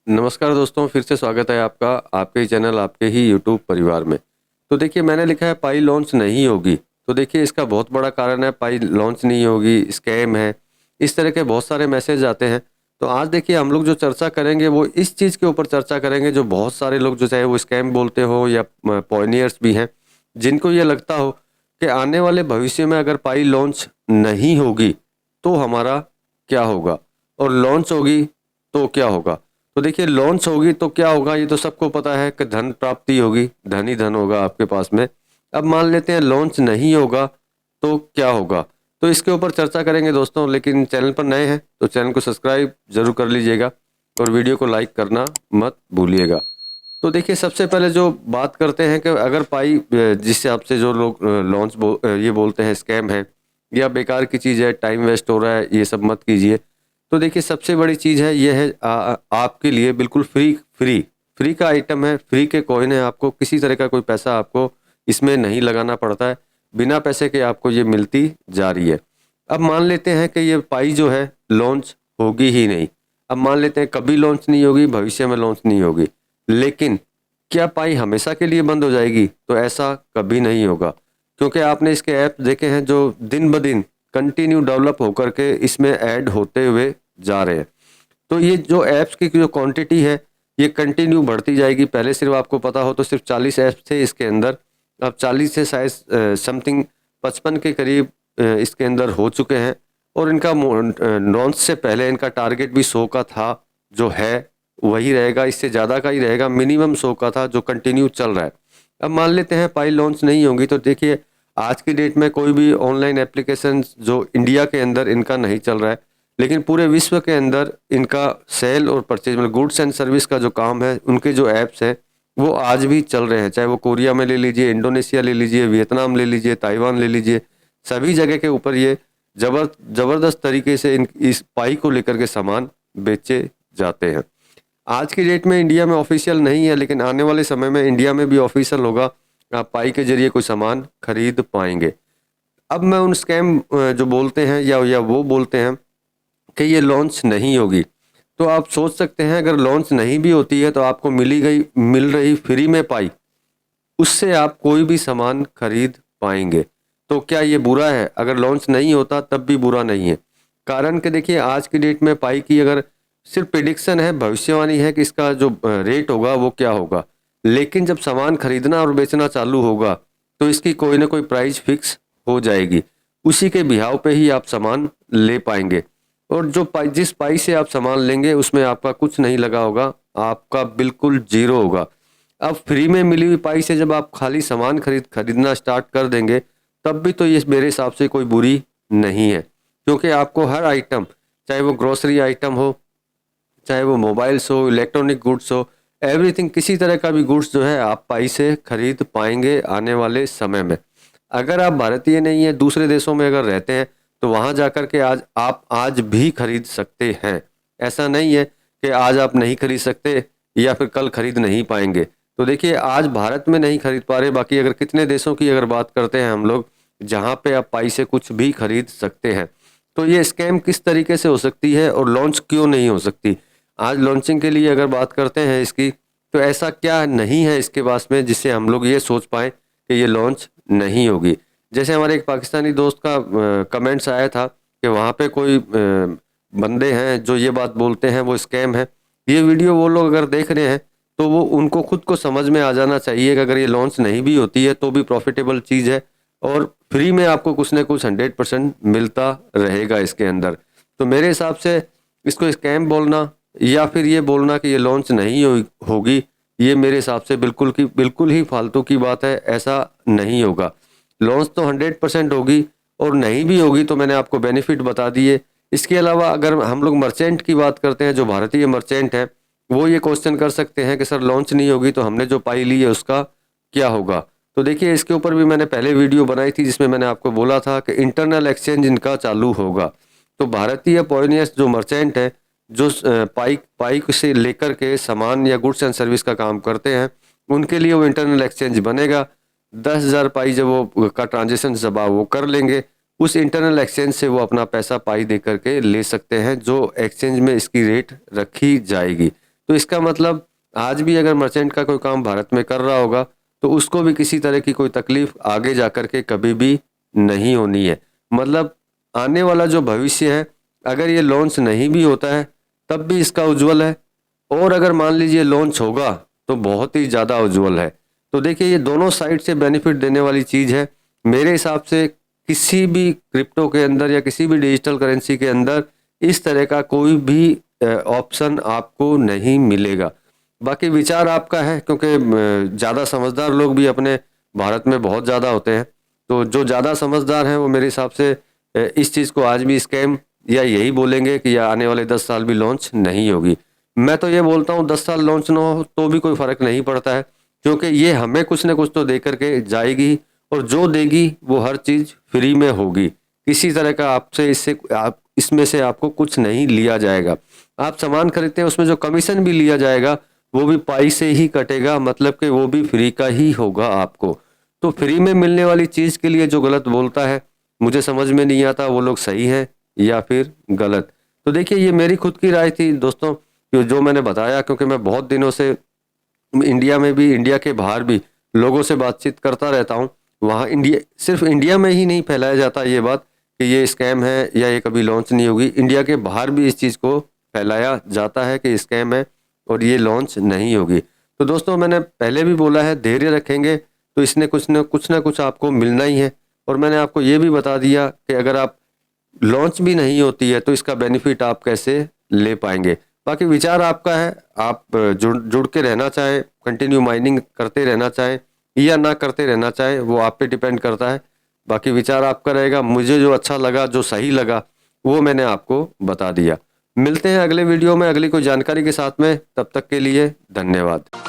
नमस्कार दोस्तों, फिर से स्वागत है आपका आपके ही चैनल आपके ही यूट्यूब परिवार में। तो देखिए मैंने लिखा है पाई लॉन्च नहीं होगी। तो देखिए इसका बहुत बड़ा कारण है पाई लॉन्च नहीं होगी, स्कैम है, इस तरह के बहुत सारे मैसेज आते हैं। तो आज देखिए हम लोग जो चर्चा करेंगे वो इस चीज़ के ऊपर चर्चा करेंगे जो बहुत सारे लोग जो चाहे वो स्कैम बोलते हो या पॉइनियर्स भी हैं, जिनको ये लगता हो कि आने वाले भविष्य में अगर पाई लॉन्च नहीं होगी तो हमारा क्या होगा, और लॉन्च होगी तो क्या होगा। तो देखिए लॉन्च होगी तो क्या होगा, ये तो सबको पता है कि धन प्राप्ति होगी, धन ही धन होगा आपके पास में। अब मान लेते हैं लॉन्च नहीं होगा तो क्या होगा, तो इसके ऊपर चर्चा करेंगे दोस्तों। लेकिन चैनल पर नए हैं तो चैनल को सब्सक्राइब जरूर कर लीजिएगा और वीडियो को लाइक करना मत भूलिएगा। तो देखिए सबसे पहले जो बात करते हैं कि अगर पाई जिस हिसाब से जो लोग ये बोलते हैं स्कैम है या बेकार की चीज़ है, टाइम वेस्ट हो रहा है, ये सब मत कीजिए। तो देखिए सबसे बड़ी चीज़ है ये है आपके लिए बिल्कुल फ्री फ्री फ्री का आइटम है, फ्री के कॉइन है, आपको किसी तरह का कोई पैसा आपको इसमें नहीं लगाना पड़ता है, बिना पैसे के आपको ये मिलती जा रही है। अब मान लेते हैं कि ये पाई जो है लॉन्च होगी ही नहीं। अब मान लेते हैं कभी लॉन्च नहीं होगी, भविष्य में लॉन्च नहीं होगी, लेकिन क्या पाई हमेशा के लिए बंद हो जाएगी? तो ऐसा कभी नहीं होगा, क्योंकि आपने इसके ऐप देखे हैं जो दिन ब दिन कंटिन्यू डेवलप होकर के इसमें ऐड होते हुए जा रहे हैं। तो ये जो ऐप्स की जो क्वांटिटी है ये कंटिन्यू बढ़ती जाएगी। पहले सिर्फ आपको पता हो तो सिर्फ 40 ऐप्स थे इसके अंदर, अब 40 से शायद समथिंग 55 के करीब इसके अंदर हो चुके हैं। और इनका लॉन्च से पहले इनका टारगेट भी 100 का था, जो है वही रहेगा, इससे ज़्यादा का ही रहेगा, मिनिमम 100 का था जो कंटिन्यू चल रहा है। अब मान लेते हैं पाई लॉन्च नहीं होगी, तो देखिए आज की डेट में कोई भी ऑनलाइन एप्लीकेशन जो इंडिया के अंदर इनका नहीं चल रहा है, लेकिन पूरे विश्व के अंदर इनका सेल और परचेज मतलब गुड्स एंड सर्विस का जो काम है, उनके जो ऐप्स हैं वो आज भी चल रहे हैं। चाहे वो कोरिया में ले लीजिए, इंडोनेशिया ले लीजिए, वियतनाम ले लीजिए, ताइवान ले लीजिए, सभी जगह के ऊपर ये ज़बरदस्त तरीके से इस पाई को लेकर के सामान बेचे जाते हैं। आज की डेट में इंडिया में ऑफिशियल नहीं है, लेकिन आने वाले समय में इंडिया में भी ऑफिशियल होगा, आप पाई के जरिए कोई सामान खरीद पाएंगे। अब मैं उन स्कैम जो बोलते हैं या वो बोलते हैं कि ये लॉन्च नहीं होगी, तो आप सोच सकते हैं अगर लॉन्च नहीं भी होती है तो आपको मिल रही फ्री में पाई, उससे आप कोई भी सामान खरीद पाएंगे। तो क्या ये बुरा है? अगर लॉन्च नहीं होता तब भी बुरा नहीं है। कारण कि देखिए आज की डेट में पाई की अगर सिर्फ प्रिडिक्शन है, भविष्यवाणी है कि इसका जो रेट होगा वो क्या होगा, लेकिन जब सामान खरीदना और बेचना चालू होगा तो इसकी कोई ना कोई प्राइस फिक्स हो जाएगी, उसी के बिहाव पे ही आप सामान ले पाएंगे। और जो पाई जिस पाई से आप सामान लेंगे उसमें आपका कुछ नहीं लगा होगा, आपका बिल्कुल जीरो होगा। अब फ्री में मिली हुई पाई से जब आप खाली सामान खरीदना स्टार्ट कर देंगे तब भी तो ये मेरे हिसाब से कोई बुरी नहीं है, क्योंकि आपको हर आइटम, चाहे वो ग्रोसरी आइटम हो, चाहे वो मोबाइल्स हो, इलेक्ट्रॉनिक गुड्स हो, एवरीथिंग, किसी तरह का भी गुड्स जो है आप पाई से खरीद पाएंगे आने वाले समय में। अगर आप भारतीय नहीं है, दूसरे देशों में अगर रहते हैं तो वहाँ जाकर के आज भी खरीद सकते हैं। ऐसा नहीं है कि आज आप नहीं खरीद सकते या फिर कल खरीद नहीं पाएंगे। तो देखिए आज भारत में नहीं खरीद पा रहे, बाकी अगर कितने देशों की अगर बात करते हैं हम लोग जहाँ पे आप पाई से कुछ भी खरीद सकते हैं। तो ये स्कैम किस तरीके से हो सकती है और लॉन्च क्यों नहीं हो सकती? आज लॉन्चिंग के लिए अगर बात करते हैं इसकी, तो ऐसा क्या नहीं है इसके पास में जिससे हम लोग ये सोच पाए कि ये लॉन्च नहीं होगी। जैसे हमारे एक पाकिस्तानी दोस्त का कमेंट्स आया था कि वहाँ पे कोई बंदे हैं जो ये बात बोलते हैं वो स्कैम है। ये वीडियो वो लोग अगर देख रहे हैं तो वो उनको खुद को समझ में आ जाना चाहिए कि अगर ये लॉन्च नहीं भी होती है तो भी प्रॉफिटेबल चीज़ है और फ्री में आपको कुछ ना कुछ 100% मिलता रहेगा इसके अंदर। तो मेरे हिसाब से इसको स्कैम बोलना या फिर ये बोलना कि ये लॉन्च नहीं होगी, ये मेरे हिसाब से बिल्कुल ही फालतू की बात है। ऐसा नहीं होगा, लॉन्च तो 100% होगी, और नहीं भी होगी तो मैंने आपको बेनिफिट बता दिए। इसके अलावा अगर हम लोग मर्चेंट की बात करते हैं, जो भारतीय मर्चेंट हैं वो ये क्वेश्चन कर सकते हैं कि सर लॉन्च नहीं होगी तो हमने जो पाई ली है उसका क्या होगा। तो देखिए इसके ऊपर भी मैंने पहले वीडियो बनाई थी जिसमें मैंने आपको बोला था कि इंटरनल एक्सचेंज इनका चालू होगा। तो भारतीय पॉइनियर्स जो मर्चेंट हैं, जो पाई से लेकर के सामान या गुड्स एंड सर्विस का काम करते हैं, उनके लिए वो इंटरनल एक्सचेंज बनेगा। 10,000 पाई जब वो का ट्रांजेक्शन जब वो कर लेंगे, उस इंटरनल एक्सचेंज से वो अपना पैसा पाई दे करके ले सकते हैं, जो एक्सचेंज में इसकी रेट रखी जाएगी। तो इसका मतलब आज भी अगर मर्चेंट का कोई काम भारत में कर रहा होगा तो उसको भी किसी तरह की कोई तकलीफ आगे जा कर के कभी भी नहीं होनी है। मतलब आने वाला जो भविष्य है, अगर ये लॉन्च नहीं भी होता है तब भी इसका उज्जवल है, और अगर मान लीजिए लॉन्च होगा तो बहुत ही ज़्यादा उज्जवल है। तो देखिए ये दोनों साइड से बेनिफिट देने वाली चीज़ है। मेरे हिसाब से किसी भी क्रिप्टो के अंदर या किसी भी डिजिटल करेंसी के अंदर इस तरह का कोई भी ऑप्शन आपको नहीं मिलेगा। बाकी विचार आपका है, क्योंकि ज़्यादा समझदार लोग भी अपने भारत में बहुत ज़्यादा होते हैं। तो जो ज़्यादा समझदार हैं वो मेरे हिसाब से इस चीज़ को आज भी स्कैम या यही बोलेंगे कि या आने वाले 10 साल भी लॉन्च नहीं होगी। मैं तो ये बोलता हूँ 10 साल लॉन्च ना हो तो भी कोई फ़र्क नहीं पड़ता है, क्योंकि ये हमें कुछ ना कुछ तो दे करके जाएगी, और जो देगी वो हर चीज़ फ्री में होगी। किसी तरह का आपसे इसमें से आपको कुछ नहीं लिया जाएगा। आप सामान खरीदते हैं उसमें जो कमीशन भी लिया जाएगा वो भी पाई से ही कटेगा, मतलब कि वो भी फ्री का ही होगा आपको। तो फ्री में मिलने वाली चीज़ के लिए जो गलत बोलता है, मुझे समझ में नहीं आता वो लोग सही हैं या फिर गलत। तो देखिए ये मेरी खुद की राय थी दोस्तों, जो मैंने बताया, क्योंकि मैं बहुत दिनों से इंडिया में भी, इंडिया के बाहर भी लोगों से बातचीत करता रहता हूँ। वहाँ सिर्फ इंडिया में ही नहीं फैलाया जाता ये बात कि ये स्कैम है या ये कभी लॉन्च नहीं होगी, इंडिया के बाहर भी इस चीज़ को फैलाया जाता है कि स्कैम है और ये लॉन्च नहीं होगी। तो दोस्तों मैंने पहले भी बोला है, धैर्य रखेंगे तो इसने कुछ ना कुछ आपको मिलना ही है। और मैंने आपको ये भी बता दिया कि अगर आप लॉन्च भी नहीं होती है तो इसका बेनिफिट आप कैसे ले पाएंगे। बाकी विचार आपका है, आप जुड़ के रहना चाहें, कंटिन्यू माइनिंग करते रहना चाहें या ना करते रहना चाहें, वो आप पे डिपेंड करता है। बाकी विचार आपका रहेगा। मुझे जो अच्छा लगा, जो सही लगा, वो मैंने आपको बता दिया। मिलते हैं अगले वीडियो में अगली कोई जानकारी के साथ में, तब तक के लिए धन्यवाद।